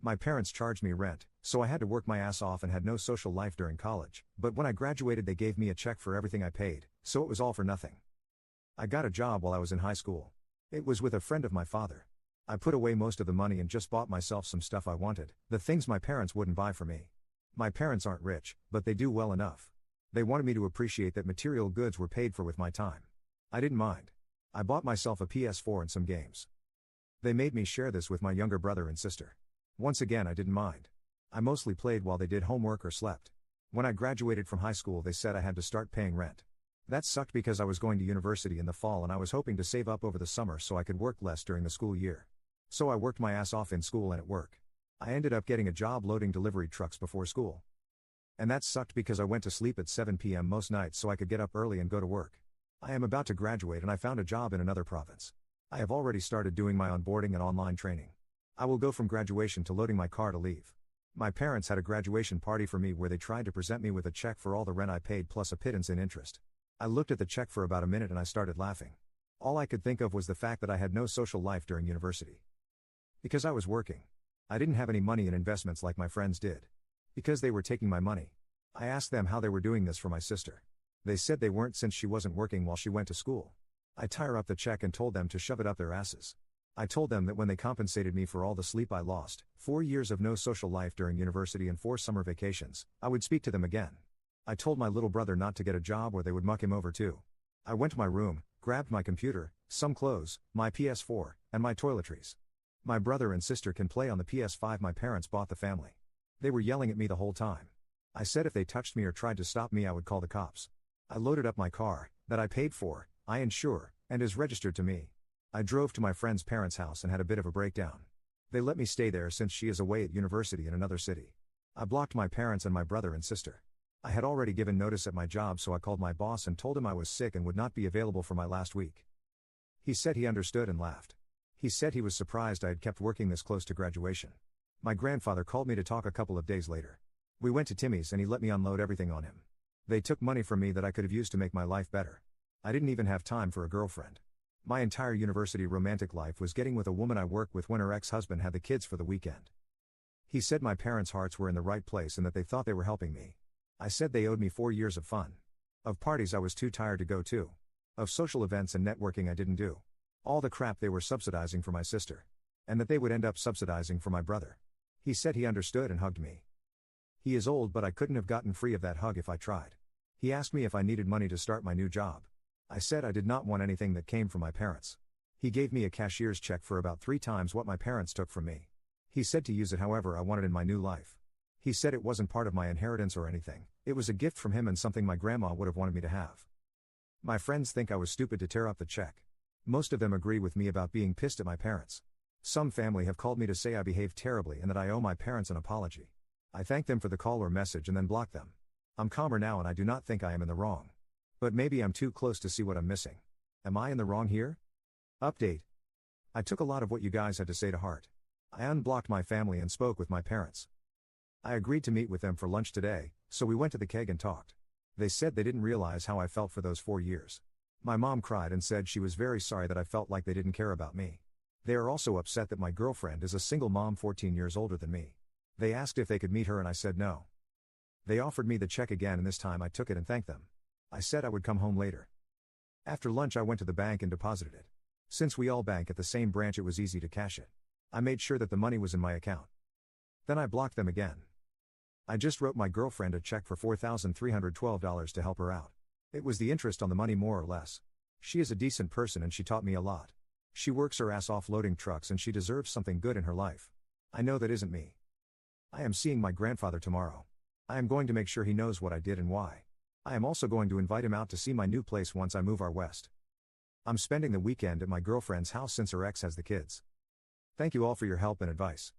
My parents charged me rent, so I had to work my ass off and had no social life during college, but when I graduated they gave me a check for everything I paid, so it was all for nothing. I got a job while I was in high school. It was with a friend of my father. I put away most of the money and just bought myself some stuff I wanted, the things my parents wouldn't buy for me. My parents aren't rich, but they do well enough. They wanted me to appreciate that material goods were paid for with my time. I didn't mind. I bought myself a PS4 and some games. They made me share this with my younger brother and sister. Once again I didn't mind. I mostly played while they did homework or slept. When I graduated from high school they said I had to start paying rent. That sucked because I was going to university in the fall and I was hoping to save up over the summer so I could work less during the school year. So I worked my ass off in school and at work. I ended up getting a job loading delivery trucks before school. And that sucked because I went to sleep at 7 p.m. most nights so I could get up early and go to work. I am about to graduate and I found a job in another province. I have already started doing my onboarding and online training. I will go from graduation to loading my car to leave. My parents had a graduation party for me where they tried to present me with a check for all the rent I paid plus a pittance in interest. I looked at the check for about a minute and I started laughing. All I could think of was the fact that I had no social life during university. Because I was working. I didn't have any money in investments like my friends did. Because they were taking my money. I asked them how they were doing this for my sister. They said they weren't since she wasn't working while she went to school. I tore up the check and told them to shove it up their asses. I told them that when they compensated me for all the sleep I lost, 4 years of no social life during university and 4 summer vacations, I would speak to them again. I told my little brother not to get a job or they would muck him over too. I went to my room, grabbed my computer, some clothes, my PS4, and my toiletries. My brother and sister can play on the PS5 my parents bought the family. They were yelling at me the whole time. I said if they touched me or tried to stop me I would call the cops. I loaded up my car, that I paid for, I insure, and is registered to me. I drove to my friend's parents' house and had a bit of a breakdown. They let me stay there since she is away at university in another city. I blocked my parents and my brother and sister. I had already given notice at my job so I called my boss and told him I was sick and would not be available for my last week. He said he understood and laughed. He said he was surprised I had kept working this close to graduation. My grandfather called me to talk a couple of days later. We went to Timmy's and he let me unload everything on him. They took money from me that I could have used to make my life better. I didn't even have time for a girlfriend. My entire university romantic life was getting with a woman I worked with when her ex-husband had the kids for the weekend. He said my parents' hearts were in the right place and that they thought they were helping me. I said they owed me 4 years of fun. Of parties I was too tired to go to. Of social events and networking I didn't do. All the crap they were subsidizing for my sister. And that they would end up subsidizing for my brother. He said he understood and hugged me. He is old but I couldn't have gotten free of that hug if I tried. He asked me if I needed money to start my new job. I said I did not want anything that came from my parents. He gave me a cashier's check for about 3 times what my parents took from me. He said to use it however I wanted in my new life. He said it wasn't part of my inheritance or anything, it was a gift from him and something my grandma would have wanted me to have. My friends think I was stupid to tear up the check. Most of them agree with me about being pissed at my parents. Some family have called me to say I behaved terribly and that I owe my parents an apology. I thank them for the call or message and then block them. I'm calmer now and I do not think I am in the wrong. But maybe I'm too close to see what I'm missing. Am I in the wrong here? Update. I took a lot of what you guys had to say to heart. I unblocked my family and spoke with my parents. I agreed to meet with them for lunch today, so we went to the keg and talked. They said they didn't realize how I felt for those 4 years. My mom cried and said she was very sorry that I felt like they didn't care about me. They are also upset that my girlfriend is a single mom 14 years older than me. They asked if they could meet her and I said no. They offered me the check again and this time I took it and thanked them. I said I would come home later. After lunch I went to the bank and deposited it. Since we all bank at the same branch it was easy to cash it. I made sure that the money was in my account. Then I blocked them again. I just wrote my girlfriend a check for $4,312 to help her out. It was the interest on the money more or less. She is a decent person and she taught me a lot. She works her ass off loading trucks and she deserves something good in her life. I know that isn't me. I am seeing my grandfather tomorrow. I am going to make sure he knows what I did and why. I am also going to invite him out to see my new place once I move out west. I'm spending the weekend at my girlfriend's house since her ex has the kids. Thank you all for your help and advice.